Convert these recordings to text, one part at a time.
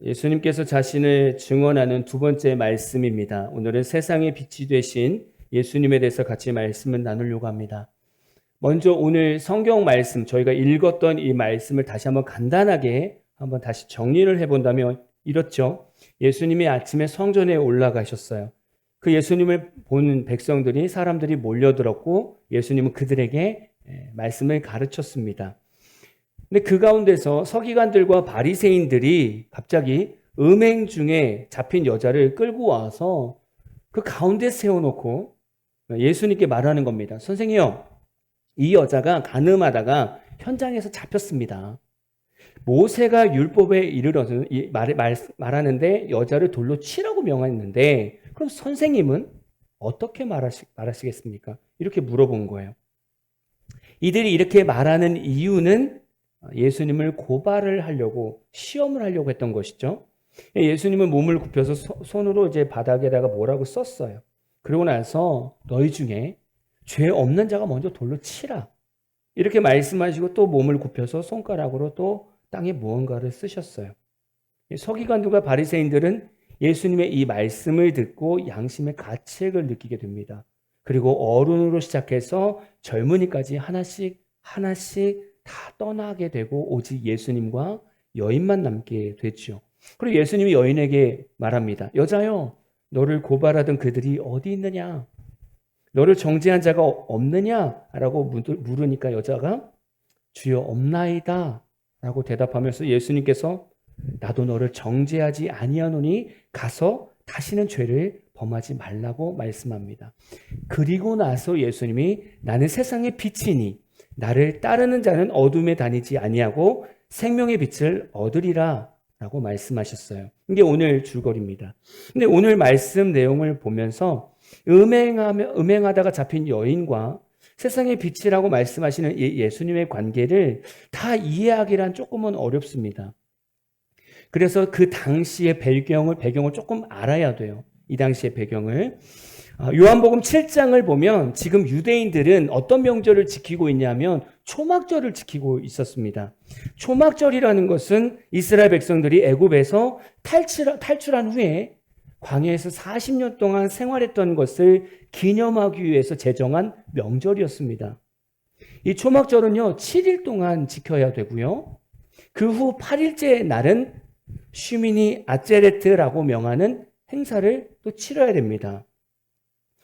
예수님께서 자신을 증언하는 두 번째 말씀입니다. 오늘은 세상의 빛이 되신 예수님에 대해서 같이 말씀을 나누려고 합니다. 먼저 오늘 성경 말씀, 저희가 읽었던 이 말씀을 다시 한번 간단하게 한번 다시 정리를 해본다면 이렇죠. 예수님이 아침에 성전에 올라가셨어요. 그 예수님을 보는 백성들이, 사람들이 몰려들었고 예수님은 그들에게 말씀을 가르쳤습니다. 근데 그 가운데서 서기관들과 바리새인들이 갑자기 음행 중에 잡힌 여자를 끌고 와서 그 가운데 세워놓고 예수님께 말하는 겁니다. 선생님요, 이 여자가 간음하다가 현장에서 잡혔습니다. 모세가 율법에 이르러서 말하는데 여자를 돌로 치라고 명했는데 그럼 선생님은 어떻게 말하시겠습니까? 이렇게 물어본 거예요. 이들이 이렇게 말하는 이유는 예수님을 고발을 하려고, 시험을 하려고 했던 것이죠. 예수님은 몸을 굽혀서 손으로 이제 바닥에다가 뭐라고 썼어요. 그러고 나서 너희 중에 죄 없는 자가 먼저 돌로 치라. 이렇게 말씀하시고 또 몸을 굽혀서 손가락으로 또 땅에 무언가를 쓰셨어요. 서기관들과 바리새인들은 예수님의 이 말씀을 듣고 양심의 가책을 느끼게 됩니다. 그리고 어른으로 시작해서 젊은이까지 하나씩 다 떠나게 되고 오직 예수님과 여인만 남게 됐죠. 그리고 예수님이 여인에게 말합니다. 여자여, 너를 고발하던 그들이 어디 있느냐? 너를 정죄한 자가 없느냐? 라고 물으니까 여자가 주여 없나이다 라고 대답하면서 예수님께서 나도 너를 정죄하지 아니하노니 가서 다시는 죄를 범하지 말라고 말씀합니다. 그리고 나서 예수님이 나는 세상의 빛이니 나를 따르는 자는 어둠에 다니지 아니하고 생명의 빛을 얻으리라 라고 말씀하셨어요. 이게 오늘 줄거리입니다. 근데 오늘 말씀 내용을 보면서 음행하다가 잡힌 여인과 세상의 빛이라고 말씀하시는 예수님의 관계를 다 이해하기란 조금은 어렵습니다. 그래서 그 당시의 배경을 조금 알아야 돼요. 이 당시의 배경을. 요한복음 7장을 보면 지금 유대인들은 어떤 명절을 지키고 있냐면 초막절을 지키고 있었습니다. 초막절이라는 것은 이스라엘 백성들이 애굽에서 탈출한 후에 광야에서 40년 동안 생활했던 것을 기념하기 위해서 제정한 명절이었습니다. 이 초막절은요, 7일 동안 지켜야 되고요. 그 후 8일째 날은 슈미니 아제레트라고 명하는 행사를 또 치러야 됩니다.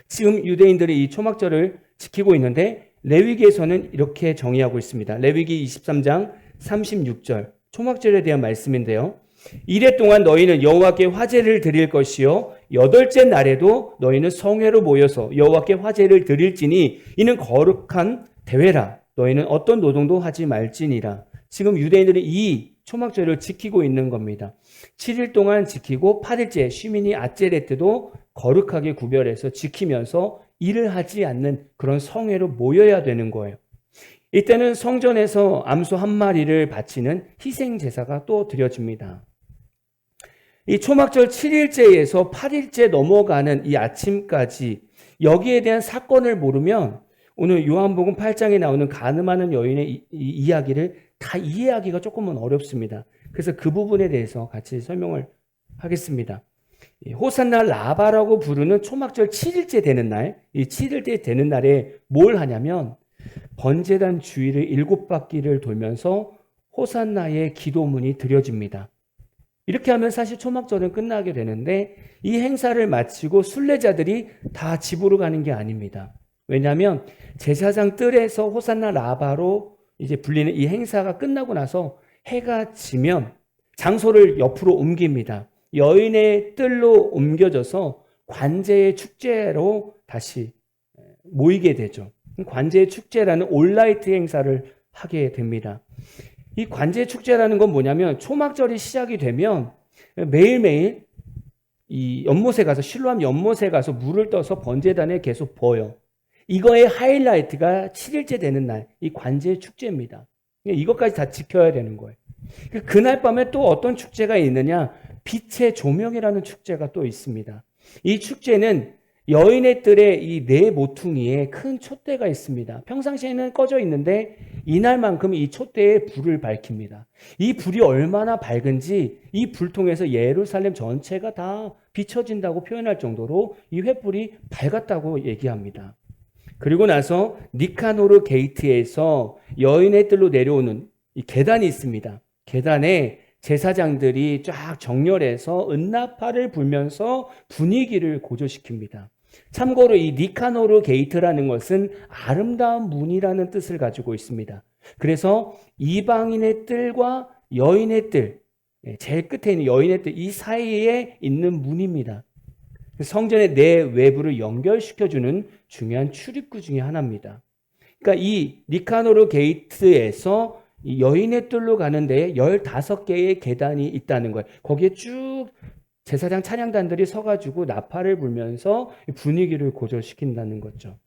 지금 유대인들이 이 초막절을 지키고 있는데 레위기에서는 이렇게 정의하고 있습니다. 레위기 23장 36절 초막절에 대한 말씀인데요. 이래 동안 너희는 여호와께 화제를 드릴 것이요 여덟째 날에도 너희는 성회로 모여서 여호와께 화제를 드릴지니 이는 거룩한 대회라. 너희는 어떤 노동도 하지 말지니라. 지금 유대인들이 이 초막절을 지키고 있는 겁니다. 7일 동안 지키고 8일째 슈미니 아제레트도 거룩하게 구별해서 지키면서 일을 하지 않는 그런 성회로 모여야 되는 거예요. 이때는 성전에서 암소 한 마리를 바치는 희생 제사가 또 드려집니다. 이 초막절 7일째에서 8일째 넘어가는 이 아침까지 여기에 대한 사건을 모르면 오늘 요한복음 8장에 나오는 간음하는 여인의 이야기를 다 이해하기가 조금은 어렵습니다. 그래서 그 부분에 대해서 같이 설명을 하겠습니다. 호산나 라바라고 부르는 초막절 7일째 되는 날, 이 7일째 되는 날에 뭘 하냐면 번제단 주위를 7바퀴를 돌면서 호산나의 기도문이 드려집니다. 이렇게 하면 사실 초막절은 끝나게 되는데 이 행사를 마치고 순례자들이 다 집으로 가는 게 아닙니다. 왜냐하면 제사장 뜰에서 호산나 라바로 이제 불리는 이 행사가 끝나고 나서 해가 지면 장소를 옆으로 옮깁니다. 여인의 뜰로 옮겨져서 관제의 축제로 다시 모이게 되죠. 관제의 축제라는 올라이트 행사를 하게 됩니다. 이 관제의 축제라는 건 뭐냐면 초막절이 시작이 되면 매일매일 이 연못에 가서 실로암 연못에 가서 물을 떠서 번제단에 계속 부어요. 이거의 하이라이트가 7일째 되는 날, 이 관제의 축제입니다. 이것까지 다 지켜야 되는 거예요. 그날 밤에 또 어떤 축제가 있느냐? 빛의 조명이라는 축제가 또 있습니다. 이 축제는 여인의 뜰에 이 네 모퉁이에 큰 촛대가 있습니다. 평상시에는 꺼져 있는데 이날만큼 이 촛대에 불을 밝힙니다. 이 불이 얼마나 밝은지 이 불통에서 예루살렘 전체가 다 비춰진다고 표현할 정도로 이 횃불이 밝았다고 얘기합니다. 그리고 나서 니카노르 게이트에서 여인의 뜰로 내려오는 이 계단이 있습니다. 계단에 제사장들이 쫙 정렬해서 은나팔을 불면서 분위기를 고조시킵니다. 참고로 이 니카노르 게이트라는 것은 아름다운 문이라는 뜻을 가지고 있습니다. 그래서 이방인의 뜰과 여인의 뜰, 제일 끝에 있는 여인의 뜰, 이 사이에 있는 문입니다. 성전의 내외부를 연결시켜주는 중요한 출입구 중에 하나입니다. 그러니까 이 니카노르 게이트에서 이 여인의 뜰로 가는데 15개의 계단이 있다는 거예요. 거기에 쭉 제사장 찬양단들이 서가지고 나팔을 불면서 분위기를 고조시킨다는 거죠.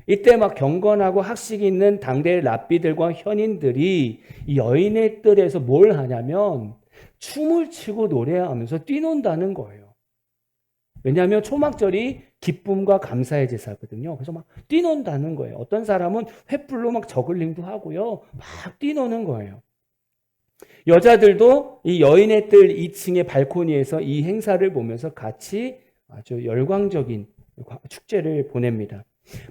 이때 막 경건하고 학식이 있는 당대의 랍비들과 현인들이 이 여인의 뜰에서 뭘 하냐면 춤을 추고 노래하면서 뛰논다는 거예요. 왜냐하면 초막절이 기쁨과 감사의 제사거든요. 그래서 막 뛰논다는 거예요. 어떤 사람은 횃불로 막 저글링도 하고요. 막 뛰노는 거예요. 여자들도 이 여인의 뜰 2층의 발코니에서 이 행사를 보면서 같이 아주 열광적인 축제를 보냅니다.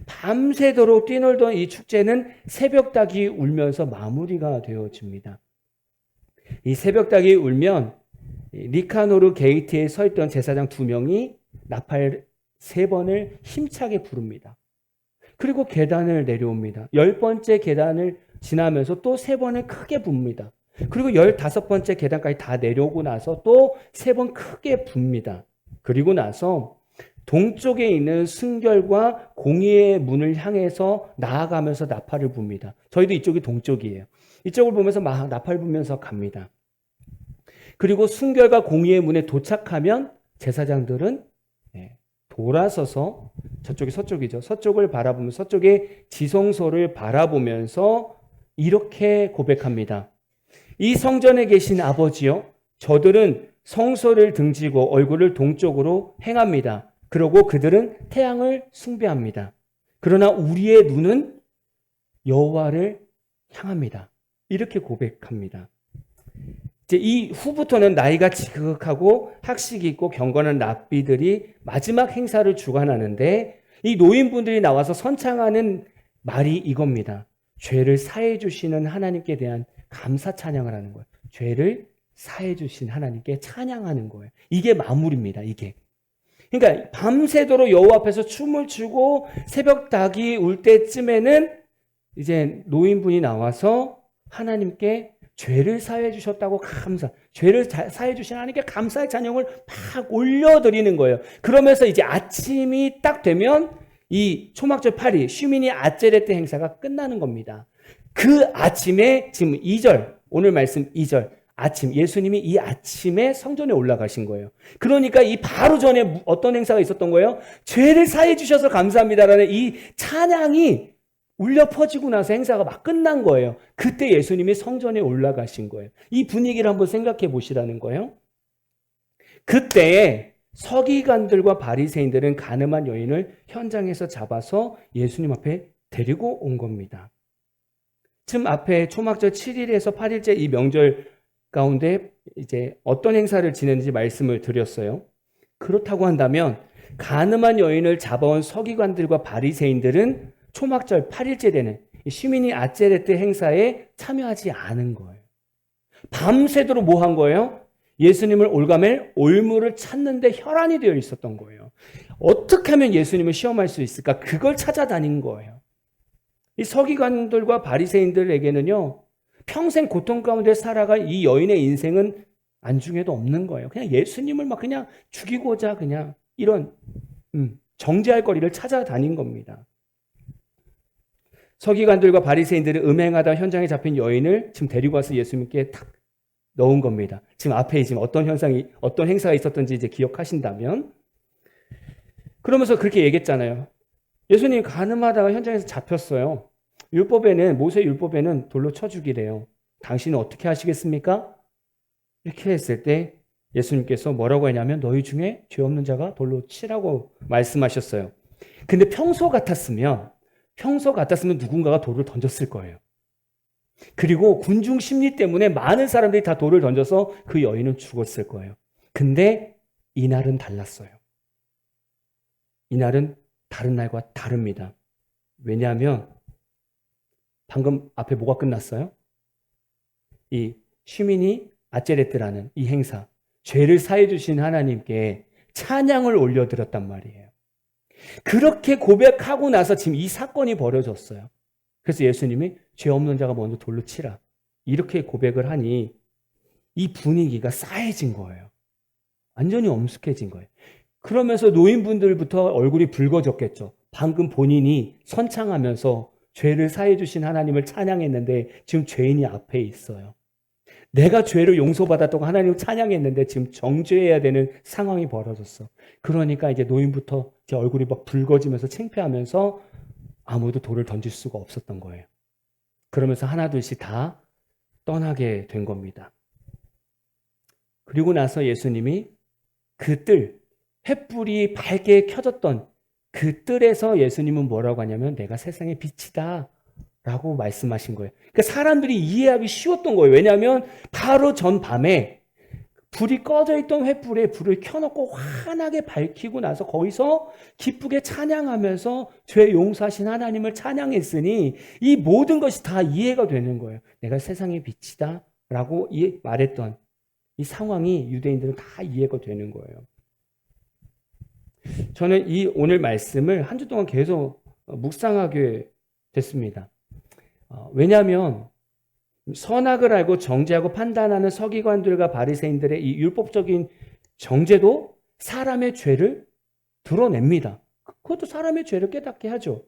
밤새도록 뛰놀던 이 축제는 새벽닭이 울면서 마무리가 되어집니다. 이 새벽닭이 울면 니카노르 게이트에 서 있던 제사장 2명이 나팔 3번을 힘차게 부릅니다. 그리고 계단을 내려옵니다. 10번째 계단을 지나면서 또 3번을 크게 붑니다. 그리고 15번째 계단까지 다 내려오고 나서 또 3번 크게 붑니다. 그리고 나서 동쪽에 있는 순결과 공의의 문을 향해서 나아가면서 나팔을 붑니다. 저희도 이쪽이 동쪽이에요. 이쪽을 보면서 막 나팔 불면서 갑니다. 그리고 순결과 공의의 문에 도착하면 제사장들은 돌아서서 저쪽이 서쪽이죠. 서쪽을 바라보면 서쪽의 지성소를 바라보면서 이렇게 고백합니다. 이 성전에 계신 아버지요, 저들은 성소를 등지고 얼굴을 동쪽으로 행합니다. 그러고 그들은 태양을 숭배합니다. 그러나 우리의 눈은 여호와를 향합니다. 이렇게 고백합니다. 이제 이 후부터는 나이가 지극하고 학식이 있고 경건한 랍비들이 마지막 행사를 주관하는데 이 노인분들이 나와서 선창하는 말이 이겁니다. 죄를 사해 주시는 하나님께 대한 감사 찬양을 하는 거예요. 죄를 사해 주신 하나님께 찬양하는 거예요. 이게 마무리입니다. 이게. 그러니까 밤새도록 여호와 앞에서 춤을 추고 새벽 닭이 울 때쯤에는 이제 노인분이 나와서 하나님께 죄를 사해 주셨다고 죄를 사해 주신 하나님께 감사의 찬양을 막 올려드리는 거예요. 그러면서 이제 아침이 딱 되면 이 초막절 8일 슈미니 아제레트 행사가 끝나는 겁니다. 그 아침에 지금 2절, 오늘 말씀 2절, 아침, 예수님이 이 아침에 성전에 올라가신 거예요. 그러니까 이 바로 전에 어떤 행사가 있었던 거예요? 죄를 사해 주셔서 감사합니다라는 이 찬양이 울려 퍼지고 나서 행사가 막 끝난 거예요. 그때 예수님이 성전에 올라가신 거예요. 이 분위기를 한번 생각해 보시라는 거예요. 그때 서기관들과 바리새인들은 간음한 여인을 현장에서 잡아서 예수님 앞에 데리고 온 겁니다. 지금 앞에 초막절 7일에서 8일째 이 명절 가운데 이제 어떤 행사를 지냈는지 말씀을 드렸어요. 그렇다고 한다면 간음한 여인을 잡아온 서기관들과 바리새인들은 초막절 8일째 되는 시민이 아제레트 행사에 참여하지 않은 거예요. 밤새도록 뭐 한 거예요? 예수님을 올가멜 올무를 찾는데 혈안이 되어 있었던 거예요. 어떻게 하면 예수님을 시험할 수 있을까? 그걸 찾아다닌 거예요. 이 서기관들과 바리새인들에게는요, 평생 고통 가운데 살아갈 이 여인의 인생은 안중에도 없는 거예요. 그냥 예수님을 막 그냥 죽이고자 그냥 이런 정죄할 거리를 찾아다닌 겁니다. 서기관들과 바리새인들이 음행하다 현장에 잡힌 여인을 지금 데리고 와서 예수님께 탁 넣은 겁니다. 지금 앞에 지금 어떤 행사가 있었던지 이제 기억하신다면, 그러면서 그렇게 얘기했잖아요. 예수님 간음하다가 현장에서 잡혔어요. 모세 율법에는 돌로 쳐 죽이래요. 당신은 어떻게 하시겠습니까? 이렇게 했을 때 예수님께서 뭐라고 했냐면 너희 중에 죄 없는 자가 돌로 치라고 말씀하셨어요. 근데 평소 같았으면 누군가가 돌을 던졌을 거예요. 그리고 군중 심리 때문에 많은 사람들이 다 돌을 던져서 그 여인은 죽었을 거예요. 근데 이날은 달랐어요. 이날은 다른 날과 다릅니다. 왜냐하면 방금 앞에 뭐가 끝났어요? 이 시민이 아제레트라는 이 행사, 죄를 사해 주신 하나님께 찬양을 올려드렸단 말이에요. 그렇게 고백하고 나서 지금 이 사건이 벌어졌어요. 그래서 예수님이 죄 없는 자가 먼저 돌로 치라. 이렇게 고백을 하니 이 분위기가 싸해진 거예요. 완전히 엄숙해진 거예요. 그러면서 노인분들부터 얼굴이 붉어졌겠죠. 방금 본인이 선창하면서 죄를 사해 주신 하나님을 찬양했는데 지금 죄인이 앞에 있어요. 내가 죄를 용서받았다고 하나님을 찬양했는데 지금 정죄해야 되는 상황이 벌어졌어. 그러니까 이제 노인부터 이제 얼굴이 막 붉어지면서 창피하면서 아무도 돌을 던질 수가 없었던 거예요. 그러면서 하나둘씩 다 떠나게 된 겁니다. 그리고 나서 예수님이 그 뜰, 횃불이 밝게 켜졌던 그 뜰에서 예수님은 뭐라고 하냐면 내가 세상의 빛이다 라고 말씀하신 거예요. 그러니까 사람들이 이해하기 쉬웠던 거예요. 왜냐하면 바로 전밤에 불이 꺼져 있던 횃불에 불을 켜놓고 환하게 밝히고 나서 거기서 기쁘게 찬양하면서 죄 용서하신 하나님을 찬양했으니 이 모든 것이 다 이해가 되는 거예요. 내가 세상의 빛이다 라고 말했던 이 상황이 유대인들은 다 이해가 되는 거예요. 저는 이 오늘 말씀을 한 주 동안 계속 묵상하게 됐습니다. 왜냐하면 선악을 알고 정죄하고 판단하는 서기관들과 바리새인들의 이 율법적인 정죄도 사람의 죄를 드러냅니다. 그것도 사람의 죄를 깨닫게 하죠.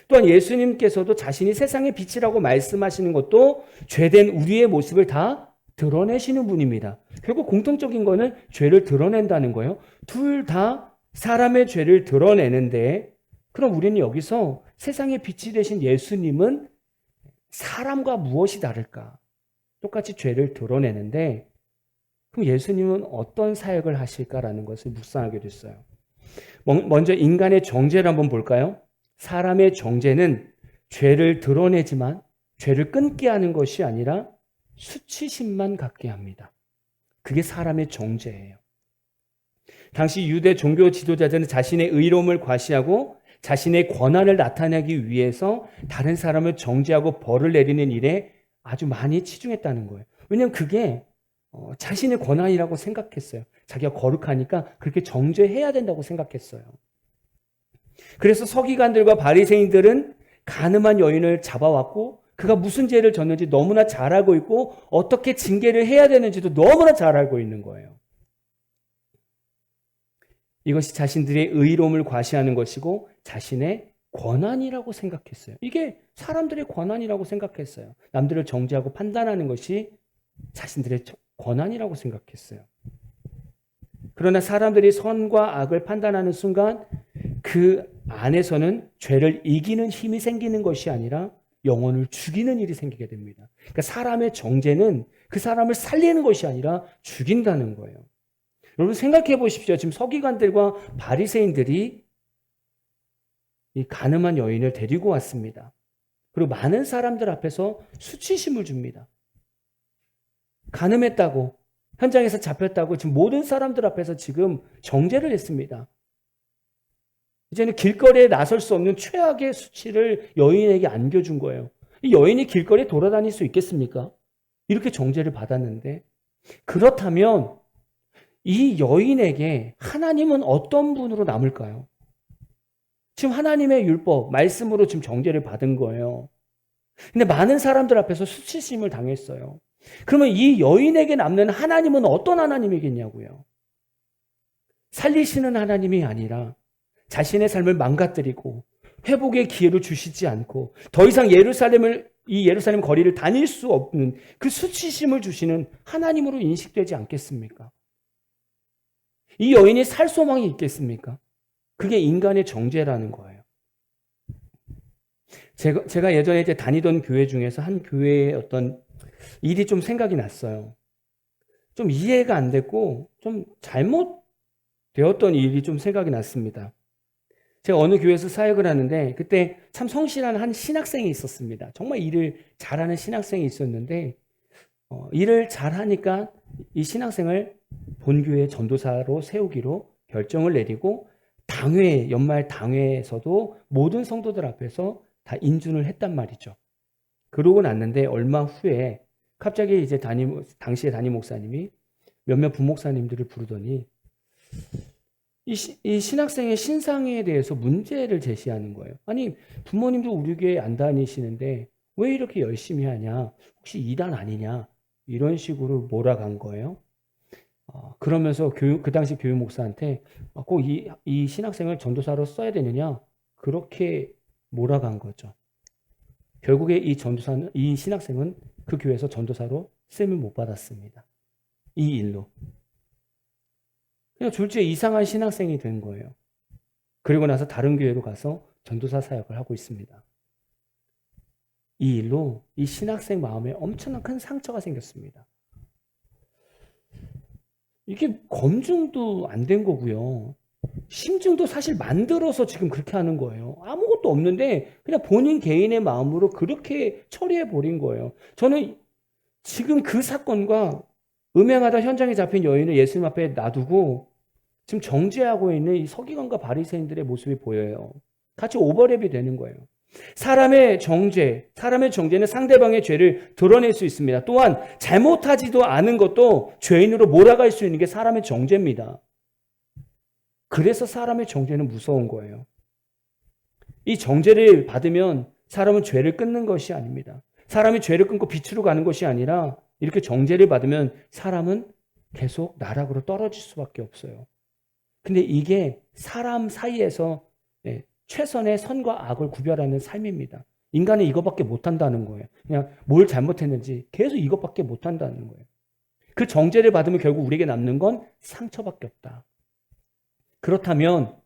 또한 예수님께서도 자신이 세상의 빛이라고 말씀하시는 것도 죄된 우리의 모습을 다 드러내시는 분입니다. 결국 공통적인 거는 죄를 드러낸다는 거예요. 둘 다 사람의 죄를 드러내는데 그럼 우리는 여기서 세상의 빛이 되신 예수님은 사람과 무엇이 다를까? 똑같이 죄를 드러내는데 그럼 예수님은 어떤 사역을 하실까라는 것을 묵상하게 됐어요. 먼저 인간의 정죄를 한번 볼까요? 사람의 정죄는 죄를 드러내지만 죄를 끊게 하는 것이 아니라 수치심만 갖게 합니다. 그게 사람의 정죄예요. 당시 유대 종교 지도자들은 자신의 의로움을 과시하고 자신의 권한을 나타내기 위해서 다른 사람을 정죄하고 벌을 내리는 일에 아주 많이 치중했다는 거예요. 왜냐하면 그게 자신의 권한이라고 생각했어요. 자기가 거룩하니까 그렇게 정죄해야 된다고 생각했어요. 그래서 서기관들과 바리새인들은 간음한 여인을 잡아왔고 그가 무슨 죄를 졌는지 너무나 잘 알고 있고 어떻게 징계를 해야 되는지도 너무나 잘 알고 있는 거예요. 이것이 자신들의 의로움을 과시하는 것이고 자신의 권한이라고 생각했어요. 이게 사람들의 권한이라고 생각했어요. 남들을 정죄하고 판단하는 것이 자신들의 권한이라고 생각했어요. 그러나 사람들이 선과 악을 판단하는 순간 그 안에서는 죄를 이기는 힘이 생기는 것이 아니라 영혼을 죽이는 일이 생기게 됩니다. 그러니까 사람의 정죄는 그 사람을 살리는 것이 아니라 죽인다는 거예요. 여러분 생각해 보십시오. 지금 서기관들과 바리새인들이 이 간음한 여인을 데리고 왔습니다. 그리고 많은 사람들 앞에서 수치심을 줍니다. 간음했다고, 현장에서 잡혔다고 지금 모든 사람들 앞에서 지금 정죄를 했습니다. 이제는 길거리에 나설 수 없는 최악의 수치를 여인에게 안겨준 거예요. 이 여인이 길거리에 돌아다닐 수 있겠습니까? 이렇게 정죄를 받았는데 그렇다면 이 여인에게 하나님은 어떤 분으로 남을까요? 지금 하나님의 율법, 말씀으로 지금 정죄를 받은 거예요. 근데 많은 사람들 앞에서 수치심을 당했어요. 그러면 이 여인에게 남는 하나님은 어떤 하나님이겠냐고요? 살리시는 하나님이 아니라 자신의 삶을 망가뜨리고 회복의 기회를 주시지 않고 더 이상 이 예루살렘 거리를 다닐 수 없는 그 수치심을 주시는 하나님으로 인식되지 않겠습니까? 이 여인이 살 소망이 있겠습니까? 그게 인간의 정죄라는 거예요. 제가 예전에 이제 다니던 교회 중에서 한 교회의 어떤 일이 좀 생각이 났어요. 좀 이해가 안 됐고 좀 잘못되었던 일이 좀 생각이 났습니다. 제가 어느 교회에서 사역을 하는데 그때 참 성실한 한 신학생이 있었습니다. 정말 일을 잘하는 신학생이 있었는데 일을 잘하니까 이 신학생을 본교회 전도사로 세우기로 결정을 내리고 당회, 연말 당회에서도 모든 성도들 앞에서 다 인준을 했단 말이죠. 그러고 났는데 얼마 후에 갑자기 이제 당시에 담임 목사님이 몇몇 부목사님들을 부르더니 이 신학생의 신상에 대해서 문제를 제시하는 거예요. 아니, 부모님도 우리 교회 안 다니시는데 왜 이렇게 열심히 하냐? 혹시 이단 아니냐? 이런 식으로 몰아간 거예요. 그러면서 그 당시 교육 목사한테 꼭 이 신학생을 전도사로 써야 되느냐? 그렇게 몰아간 거죠. 결국에 이 신학생은 그 교회에서 전도사로 쓰임을 못 받았습니다. 이 일로. 그냥 졸지에 이상한 신학생이 된 거예요. 그리고 나서 다른 교회로 가서 전도사 사역을 하고 있습니다. 이 일로 이 신학생 마음에 엄청난 큰 상처가 생겼습니다. 이게 검증도 안 된 거고요. 심증도 사실 만들어서 지금 그렇게 하는 거예요. 아무것도 없는데 그냥 본인 개인의 마음으로 그렇게 처리해 버린 거예요. 저는 지금 그 사건과 음행하다 현장에 잡힌 여인을 예수님 앞에 놔두고 지금 정죄하고 있는 이 서기관과 바리새인들의 모습이 보여요. 같이 오버랩이 되는 거예요. 사람의 정죄는 상대방의 죄를 드러낼 수 있습니다. 또한 잘못하지도 않은 것도 죄인으로 몰아갈 수 있는 게 사람의 정죄입니다. 그래서 사람의 정죄는 무서운 거예요. 이 정죄를 받으면 사람은 죄를 끊는 것이 아닙니다. 사람이 죄를 끊고 빛으로 가는 것이 아니라 이렇게 정죄를 받으면 사람은 계속 나락으로 떨어질 수밖에 없어요. 근데 이게 사람 사이에서 최선의 선과 악을 구별하는 삶입니다. 인간은 이것밖에 못한다는 거예요. 그냥 뭘 잘못했는지 계속 이것밖에 못한다는 거예요. 그 정죄를 받으면 결국 우리에게 남는 건 상처밖에 없다. 그렇다면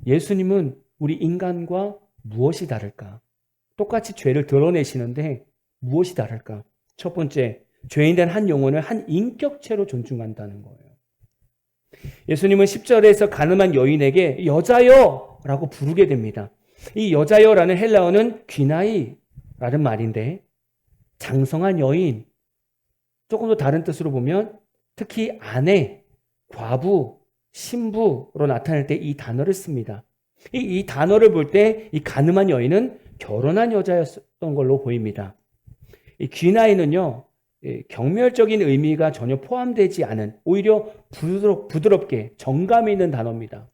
예수님은 우리 인간과 무엇이 다를까? 똑같이 죄를 드러내시는데 무엇이 다를까? 첫 번째, 죄인된 한 영혼을 한 인격체로 존중한다는 거예요. 예수님은 10절에서 가늠한 여인에게 여자여 라고 부르게 됩니다. 이 여자여라는 헬라어는 귀나이라는 말인데 장성한 여인, 조금 더 다른 뜻으로 보면 특히 아내, 과부, 신부로 나타낼 때 이 단어를 씁니다. 이 단어를 볼 때 이 가늠한 여인은 결혼한 여자였던 걸로 보입니다. 이 귀나이는요, 경멸적인 의미가 전혀 포함되지 않은 오히려 부드럽게 정감이 있는 단어입니다.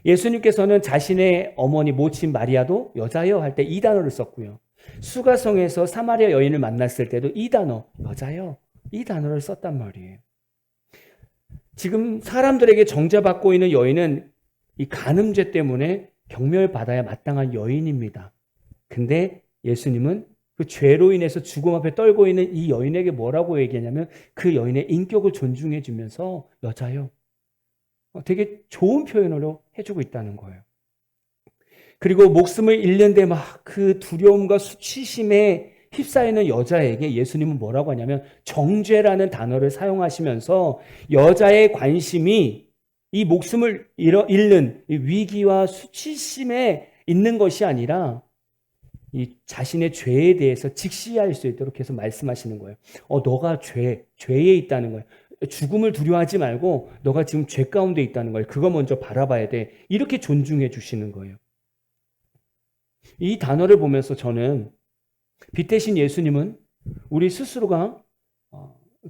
예수님께서는 자신의 어머니 모친 마리아도 여자여 할 때 이 단어를 썼고요. 수가성에서 사마리아 여인을 만났을 때도 이 단어, 여자여, 이 단어를 썼단 말이에요. 지금 사람들에게 정죄받고 있는 여인은 이 간음죄 때문에 경멸받아야 마땅한 여인입니다. 근데 예수님은 그 죄로 인해서 죽음 앞에 떨고 있는 이 여인에게 뭐라고 얘기하냐면 그 여인의 인격을 존중해 주면서 여자여, 되게 좋은 표현으로 해주고 있다는 거예요. 그리고 목숨을 잃는데 막 그 두려움과 수치심에 휩싸이는 여자에게 예수님은 뭐라고 하냐면 정죄라는 단어를 사용하시면서 여자의 관심이 이 목숨을 잃는 이 위기와 수치심에 있는 것이 아니라 이 자신의 죄에 대해서 직시할 수 있도록 계속 말씀하시는 거예요. 너가 죄에 있다는 거예요. 죽음을 두려워하지 말고 너가 지금 죄 가운데 있다는 거예요. 그거 먼저 바라봐야 돼. 이렇게 존중해 주시는 거예요. 이 단어를 보면서 저는 빛 대신 예수님은 우리 스스로가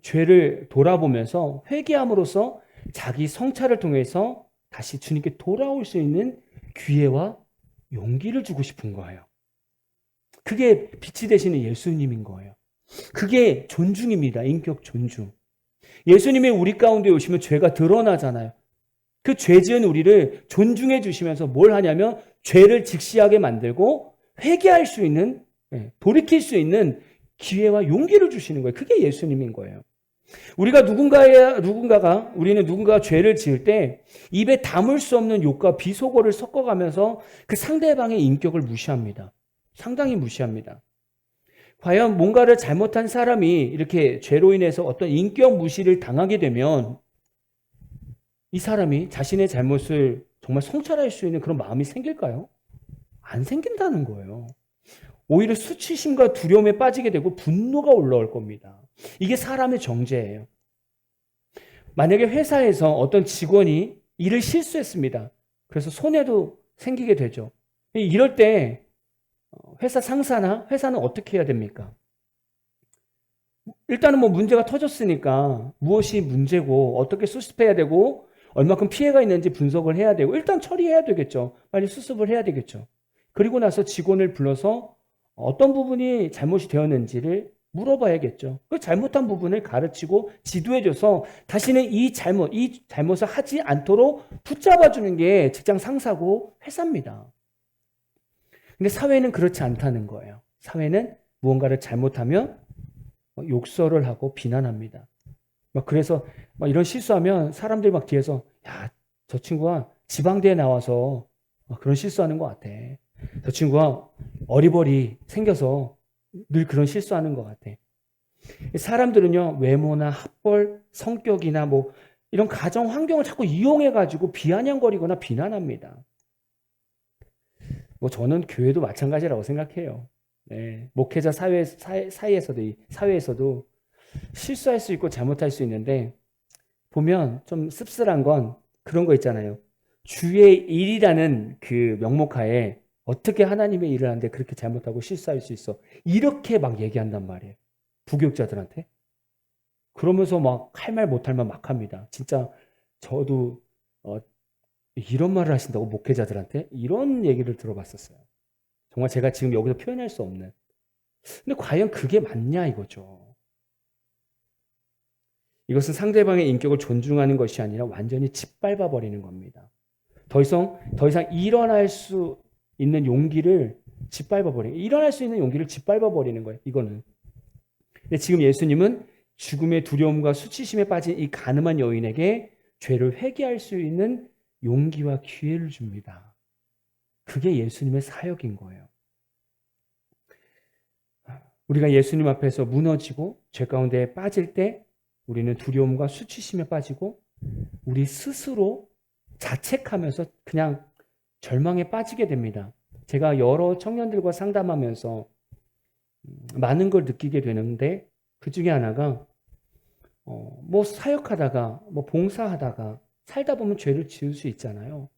죄를 돌아보면서 회개함으로써 자기 성찰을 통해서 다시 주님께 돌아올 수 있는 기회와 용기를 주고 싶은 거예요. 그게 빛이 되시는 예수님인 거예요. 그게 존중입니다. 인격 존중. 예수님이 우리 가운데 오시면 죄가 드러나잖아요. 그 죄 지은 우리를 존중해 주시면서 뭘 하냐면 죄를 직시하게 만들고 회개할 수 있는, 돌이킬 수 있는 기회와 용기를 주시는 거예요. 그게 예수님인 거예요. 우리는 누군가가 죄를 지을 때 입에 담을 수 없는 욕과 비속어를 섞어가면서 그 상대방의 인격을 무시합니다. 상당히 무시합니다. 과연 뭔가를 잘못한 사람이 이렇게 죄로 인해서 어떤 인격 무시를 당하게 되면 이 사람이 자신의 잘못을 정말 성찰할 수 있는 그런 마음이 생길까요? 안 생긴다는 거예요. 오히려 수치심과 두려움에 빠지게 되고 분노가 올라올 겁니다. 이게 사람의 정죄예요. 만약에 회사에서 어떤 직원이 일을 실수했습니다. 그래서 손해도 생기게 되죠. 이럴 때 회사 상사나 회사는 어떻게 해야 됩니까? 일단은 뭐 문제가 터졌으니까 무엇이 문제고 어떻게 수습해야 되고 얼마큼 피해가 있는지 분석을 해야 되고 일단 처리해야 되겠죠. 빨리 수습을 해야 되겠죠. 그리고 나서 직원을 불러서 어떤 부분이 잘못이 되었는지를 물어봐야겠죠. 그 잘못한 부분을 가르치고 지도해줘서 다시는 이 잘못을 하지 않도록 붙잡아주는 게 직장 상사고 회사입니다. 근데 사회는 그렇지 않다는 거예요. 사회는 무언가를 잘못하면 욕설을 하고 비난합니다. 그래서 이런 실수하면 사람들이 막 뒤에서 야, 저 친구가 지방대에 나와서 그런 실수하는 것 같아. 저 친구가 어리버리 생겨서 늘 그런 실수하는 것 같아. 사람들은요, 외모나 학벌, 성격이나 뭐 이런 가정 환경을 자꾸 이용해가지고 비아냥거리거나 비난합니다. 저는 교회도 마찬가지라고 생각해요. 네, 목회자 사회에서도 실수할 수 있고 잘못할 수 있는데 보면 좀 씁쓸한 건 그런 거 있잖아요. 주의 일이라는 그 명목하에 어떻게 하나님의 일을 하는데 그렇게 잘못하고 실수할 수 있어. 이렇게 막 얘기한단 말이에요. 부교육자들한테. 그러면서 막 할 말 못할 말 막 합니다. 진짜 저도 이런 말을 하신다고 목회자들한테? 이런 얘기를 들어봤었어요. 정말 제가 지금 여기서 표현할 수 없는. 근데 과연 그게 맞냐 이거죠. 이것은 상대방의 인격을 존중하는 것이 아니라 완전히 짓밟아 버리는 겁니다. 더 이상 일어날 수 있는 용기를 일어날 수 있는 용기를 짓밟아 버리는 거예요. 이거는. 근데 지금 예수님은 죽음의 두려움과 수치심에 빠진 이 가늠한 여인에게 죄를 회개할 수 있는 용기와 기회를 줍니다. 그게 예수님의 사역인 거예요. 우리가 예수님 앞에서 무너지고 죄 가운데 빠질 때 우리는 두려움과 수치심에 빠지고 우리 스스로 자책하면서 그냥 절망에 빠지게 됩니다. 제가 여러 청년들과 상담하면서 많은 걸 느끼게 되는데 그 중에 하나가 사역하다가 봉사하다가 살다 보면 죄를 지을 수 있잖아요.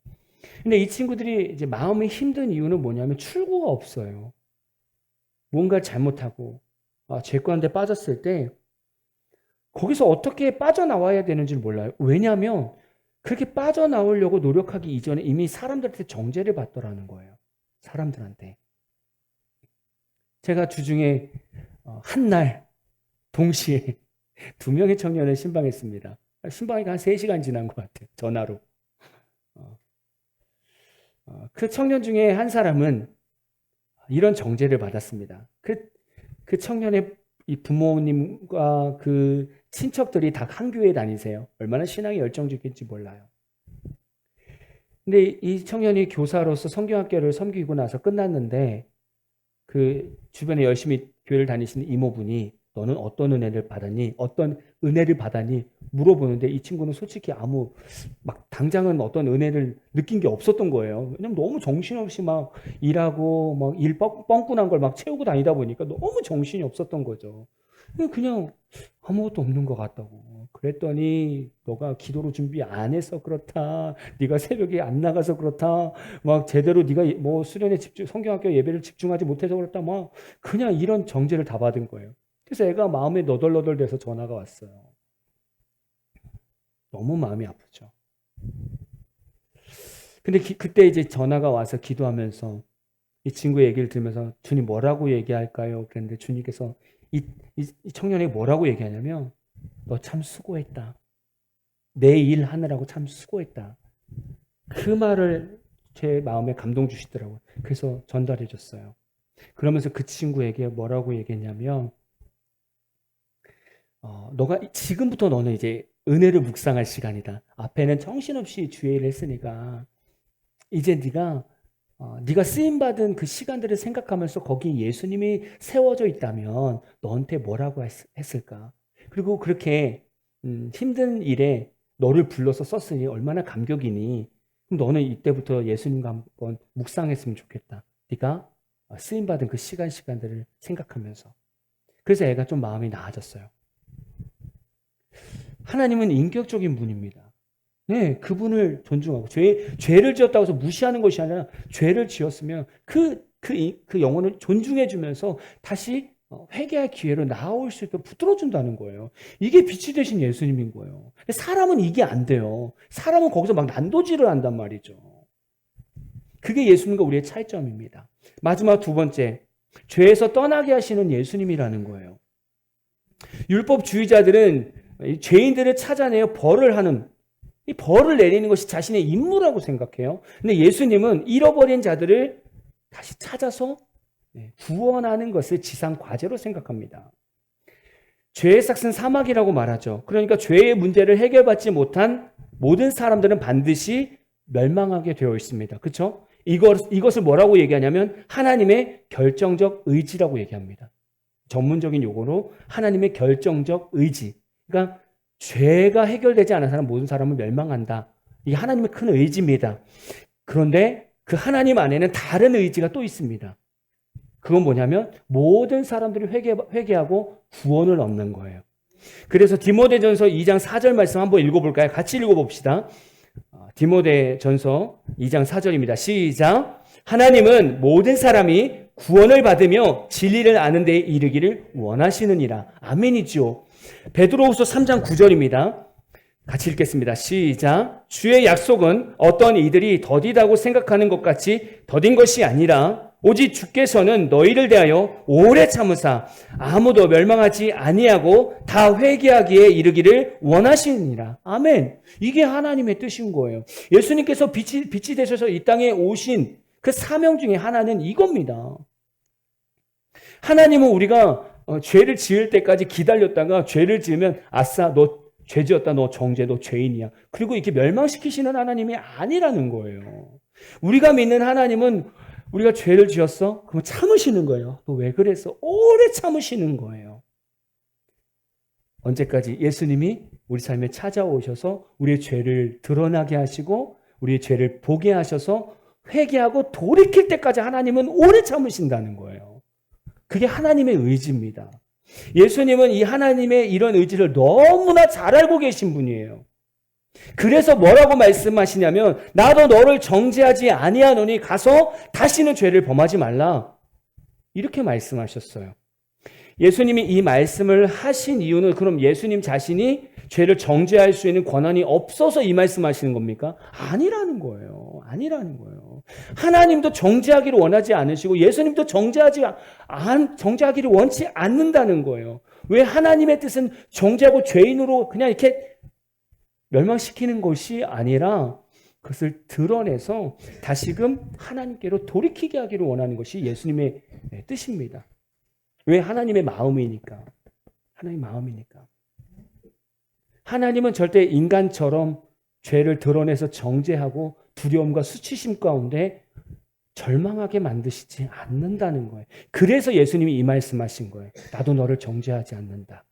근데 이 친구들이 이제 마음이 힘든 이유는 뭐냐면 출구가 없어요. 뭔가 잘못하고 죄 가운데 빠졌을 때 거기서 어떻게 빠져나와야 되는지 몰라요. 왜냐하면 그렇게 빠져나오려고 노력하기 이전에 이미 사람들한테 정죄를 받더라는 거예요. 사람들한테. 제가 주중에 한 날 동시에 2명의 청년을 신방했습니다. 신방이가 한 3시간 지난 것 같아요. 전화로. 그 청년 중에 한 사람은 이런 정죄를 받았습니다. 그 청년의 이 부모님과 그 친척들이 다 한 교회 다니세요. 얼마나 신앙이 열정적인지 몰라요. 근데 이 청년이 교사로서 성경학교를 섬기고 나서 끝났는데 그 주변에 열심히 교회를 다니시는 이모분이 너는 어떤 은혜를 받았니? 어떤 은혜를 받았니? 물어보는데 이 친구는 솔직히 당장은 어떤 은혜를 느낀 게 없었던 거예요. 왜냐면 너무 정신없이 막 일하고 막 일 뻥꾸난 걸 막 채우고 다니다 보니까 너무 정신이 없었던 거죠. 그냥 아무것도 없는 것 같다고. 그랬더니 너가 기도로 준비 안 해서 그렇다. 네가 새벽에 안 나가서 그렇다. 막 제대로 네가 수련에 성경학교 예배를 집중하지 못해서 그렇다. 막 그냥 이런 정죄를 다 받은 거예요. 그래서 애가 마음에 너덜너덜돼서 전화가 왔어요. 너무 마음이 아프죠. 근데 그때 이제 전화가 와서 기도하면서 이 친구의 얘기를 들으면서 주님 뭐라고 얘기할까요? 그랬는데 주님께서 이 청년에게 뭐라고 얘기하냐면 너 참 수고했다. 내 일 하느라고 참 수고했다. 그 말을 제 마음에 감동 주시더라고요. 그래서 전달해 줬어요. 그러면서 그 친구에게 뭐라고 얘기했냐면 지금부터 너는 이제 은혜를 묵상할 시간이다. 앞에는 정신없이 주의 일을 했으니까 이제 네가 네가 쓰임받은 그 시간들을 생각하면서 거기 예수님이 세워져 있다면 너한테 뭐라고 했을까? 그리고 그렇게 힘든 일에 너를 불러서 썼으니 얼마나 감격이니? 그럼 너는 이때부터 예수님과 한번 묵상했으면 좋겠다. 네가 쓰임받은 그 시간들을 생각하면서. 그래서 애가 좀 마음이 나아졌어요. 하나님은 인격적인 분입니다. 네, 그분을 존중하고 죄를 지었다고 해서 무시하는 것이 아니라 죄를 지었으면 그 영혼을 존중해 주면서 다시 회개할 기회로 나아올 수 있도록 붙들어 준다는 거예요. 이게 빛이 되신 예수님인 거예요. 사람은 이게 안 돼요. 사람은 거기서 막 난도질을 한단 말이죠. 그게 예수님과 우리의 차이점입니다. 마지막 두 번째, 죄에서 떠나게 하시는 예수님이라는 거예요. 율법주의자들은 죄인들을 찾아내어 벌을 하는, 이 벌을 내리는 것이 자신의 임무라고 생각해요. 근데 예수님은 잃어버린 자들을 다시 찾아서 구원하는 것을 지상 과제로 생각합니다. 죄의 삭은 사막이라고 말하죠. 그러니까 죄의 문제를 해결받지 못한 모든 사람들은 반드시 멸망하게 되어 있습니다. 그렇죠? 이것을 뭐라고 얘기하냐면 하나님의 결정적 의지라고 얘기합니다. 전문적인 용어로 하나님의 결정적 의지. 그러니까 죄가 해결되지 않은 사람 모든 사람은 멸망한다. 이게 하나님의 큰 의지입니다. 그런데 그 하나님 안에는 다른 의지가 또 있습니다. 그건 뭐냐면 모든 사람들이 회개하고 구원을 얻는 거예요. 그래서 디모데전서 2장 4절 말씀 한번 읽어볼까요? 같이 읽어봅시다. 디모데전서 2장 4절입니다. 시작. 하나님은 모든 사람이 구원을 받으며 진리를 아는 데에 이르기를 원하시느니라. 아멘이죠. 베드로후서 3장 9절입니다. 같이 읽겠습니다. 시작. 주의 약속은 어떤 이들이 더디다고 생각하는 것 같이 더딘 것이 아니라 오직 주께서는 너희를 대하여 오래 참으사 아무도 멸망하지 아니하고 다 회개하기에 이르기를 원하시느니라. 아멘. 이게 하나님의 뜻인 거예요. 예수님께서 빛이 되셔서 이 땅에 오신 그 사명 중에 하나는 이겁니다. 하나님은 우리가 죄를 지을 때까지 기다렸다가 죄를 지으면 아싸 너 죄 지었다, 너 정죄, 너 죄인이야. 그리고 이렇게 멸망시키시는 하나님이 아니라는 거예요. 우리가 믿는 하나님은 우리가 죄를 지었어? 그럼 참으시는 거예요. 너 왜 그랬어? 오래 참으시는 거예요. 언제까지? 예수님이 우리 삶에 찾아오셔서 우리의 죄를 드러나게 하시고 우리의 죄를 보게 하셔서 회개하고 돌이킬 때까지 하나님은 오래 참으신다는 거예요. 그게 하나님의 의지입니다. 예수님은 이 하나님의 이런 의지를 너무나 잘 알고 계신 분이에요. 그래서 뭐라고 말씀하시냐면 나도 너를 정죄하지 아니하노니 가서 다시는 죄를 범하지 말라. 이렇게 말씀하셨어요. 예수님이 이 말씀을 하신 이유는 그럼 예수님 자신이 죄를 정죄할 수 있는 권한이 없어서 이 말씀하시는 겁니까? 아니라는 거예요. 아니라는 거예요. 하나님도 정죄하기를 원하지 않으시고 예수님도 정죄하기를 원치 않는다는 거예요. 왜? 하나님의 뜻은 정죄하고 죄인으로 그냥 이렇게 멸망시키는 것이 아니라 그것을 드러내서 다시금 하나님께로 돌이키게 하기를 원하는 것이 예수님의 뜻입니다. 왜? 하나님의 마음이니까. 하나님의 마음이니까. 하나님은 절대 인간처럼 죄를 드러내서 정죄하고 두려움과 수치심 가운데 절망하게 만드시지 않는다는 거예요. 그래서 예수님이 이 말씀하신 거예요. 나도 너를 정죄하지 않는다.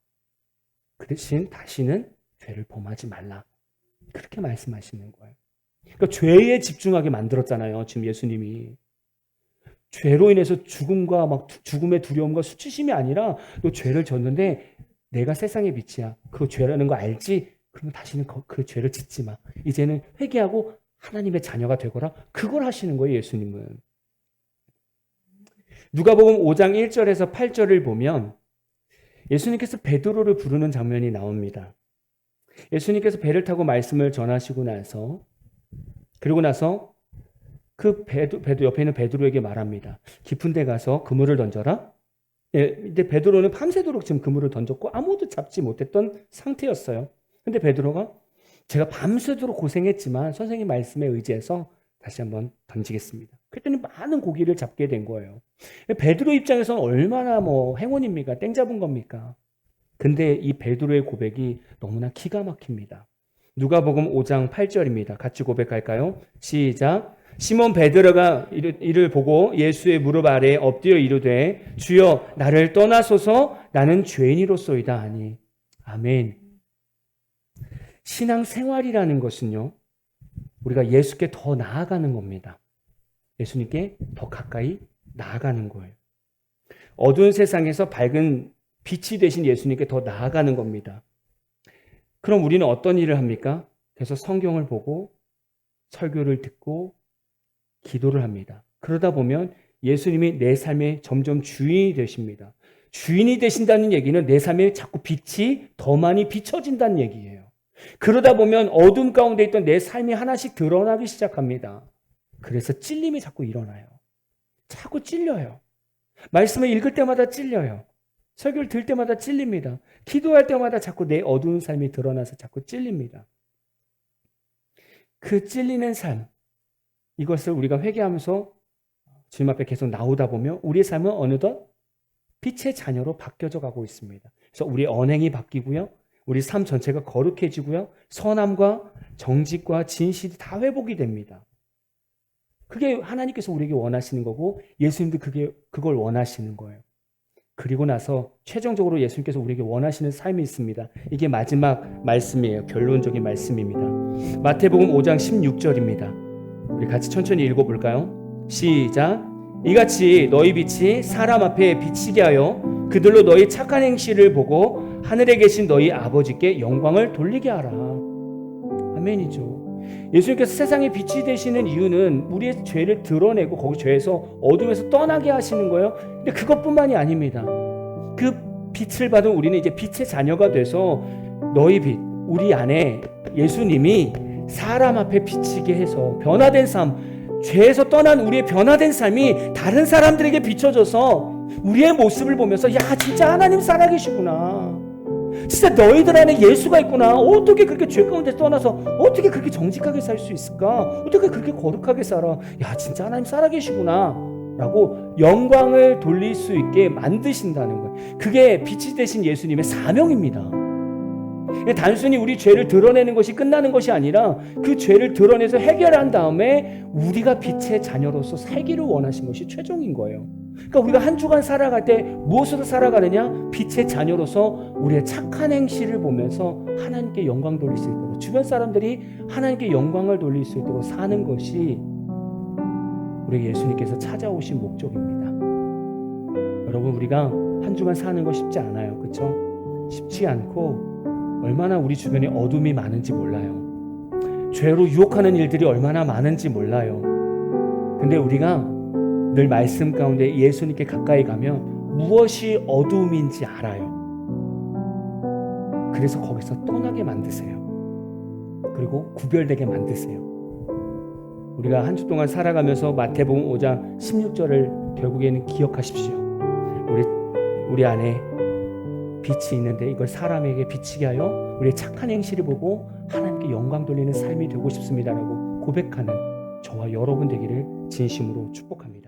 그 대신 다시는 죄를 범하지 말라. 그렇게 말씀하시는 거예요. 그러니까 죄에 집중하게 만들었잖아요. 지금 예수님이. 죄로 인해서 죽음의 두려움과 수치심이 아니라 너 죄를 졌는데 내가 세상의 빛이야. 그거 죄라는 거 알지? 그러면 다시는 그 죄를 짓지 마. 이제는 회개하고 하나님의 자녀가 되거라. 그걸 하시는 거예요, 예수님은. 누가복음 5장 1절에서 8절을 보면 예수님께서 베드로를 부르는 장면이 나옵니다. 예수님께서 배를 타고 말씀을 전하시고 나서 그리고 나서 그 배도 옆에 있는 베드로에게 말합니다. 깊은 데 가서 그물을 던져라. 근데 베드로는 밤새도록 지금 그물을 던졌고 아무도 잡지 못했던 상태였어요. 근데 베드로가 제가 밤새도록 고생했지만 선생님 말씀에 의지해서 다시 한번 던지겠습니다. 그랬더니 많은 고기를 잡게 된 거예요. 베드로 입장에서는 얼마나 행운입니까? 땡 잡은 겁니까? 근데 이 베드로의 고백이 너무나 기가 막힙니다. 누가복음 5장 8절입니다. 같이 고백할까요? 시작. 시몬 베드로가 이를 보고 예수의 무릎 아래에 엎드려 이르되 주여 나를 떠나소서 나는 죄인이로소이다 하니. 아멘. 신앙 생활이라는 것은요, 우리가 예수께 더 나아가는 겁니다. 예수님께 더 가까이 나아가는 거예요. 어두운 세상에서 밝은 빛이 되신 예수님께 더 나아가는 겁니다. 그럼 우리는 어떤 일을 합니까? 그래서 성경을 보고 설교를 듣고 기도를 합니다. 그러다 보면 예수님이 내 삶의 점점 주인이 되십니다. 주인이 되신다는 얘기는 내 삶에 자꾸 빛이 더 많이 비춰진다는 얘기예요. 그러다 보면 어둠 가운데 있던 내 삶이 하나씩 드러나기 시작합니다. 그래서 찔림이 자꾸 일어나요. 자꾸 찔려요. 말씀을 읽을 때마다 찔려요. 설교를 들을 때마다 찔립니다. 기도할 때마다 자꾸 내 어두운 삶이 드러나서 자꾸 찔립니다. 그 찔리는 삶, 이것을 우리가 회개하면서 주님 앞에 계속 나오다 보면 우리의 삶은 어느덧 빛의 자녀로 바뀌어져 가고 있습니다. 그래서 우리의 언행이 바뀌고요. 우리 삶 전체가 거룩해지고요. 선함과 정직과 진실이 다 회복이 됩니다. 그게 하나님께서 우리에게 원하시는 거고 예수님도 그걸 원하시는 거예요. 그리고 나서 최종적으로 예수님께서 우리에게 원하시는 삶이 있습니다. 이게 마지막 말씀이에요. 결론적인 말씀입니다. 마태복음 5장 16절입니다. 우리 같이 천천히 읽어볼까요? 시작. 이같이 너희 빛이 사람 앞에 비치게 하여 그들로 너희 착한 행실을 보고 하늘에 계신 너희 아버지께 영광을 돌리게 하라. 아멘이죠. 예수님께서 세상의 빛이 되시는 이유는 우리의 죄를 드러내고 거기 죄에서 어둠에서 떠나게 하시는 거예요. 근데 그것뿐만이 아닙니다. 그 빛을 받은 우리는 이제 빛의 자녀가 돼서 너희 빛, 우리 안에 예수님이 사람 앞에 비치게 해서 변화된 삶, 죄에서 떠난 우리의 변화된 삶이 다른 사람들에게 비춰져서 우리의 모습을 보면서 야 진짜 하나님 살아계시구나. 진짜 너희들 안에 예수가 있구나. 어떻게 그렇게 죄 가운데 떠나서 어떻게 그렇게 정직하게 살 수 있을까? 어떻게 그렇게 거룩하게 살아? 야 진짜 하나님 살아계시구나 라고 영광을 돌릴 수 있게 만드신다는 거예요. 그게 빛이 되신 예수님의 사명입니다. 단순히 우리 죄를 드러내는 것이 끝나는 것이 아니라 그 죄를 드러내서 해결한 다음에 우리가 빛의 자녀로서 살기를 원하신 것이 최종인 거예요. 그러니까 우리가 한 주간 살아갈 때 무엇으로 살아가느냐? 빛의 자녀로서 우리의 착한 행실을 보면서 하나님께 영광 돌릴 수 있도록, 주변 사람들이 하나님께 영광을 돌릴 수 있도록 사는 것이 우리 예수님께서 찾아오신 목적입니다. 여러분, 우리가 한 주간 사는 거 쉽지 않아요. 그렇죠? 쉽지 않고 얼마나 우리 주변에 어둠이 많은지 몰라요. 죄로 유혹하는 일들이 얼마나 많은지 몰라요. 근데 우리가 늘 말씀 가운데 예수님께 가까이 가면 무엇이 어둠인지 알아요. 그래서 거기서 떠나게 만드세요. 그리고 구별되게 만드세요. 우리가 한 주 동안 살아가면서 마태복음 5장 16절을 결국에는 기억하십시오. 우리 안에 빛이 있는데 이걸 사람에게 비치게 하여 우리의 착한 행실을 보고 하나님께 영광 돌리는 삶이 되고 싶습니다라고 고백하는 저와 여러분 되기를 진심으로 축복합니다.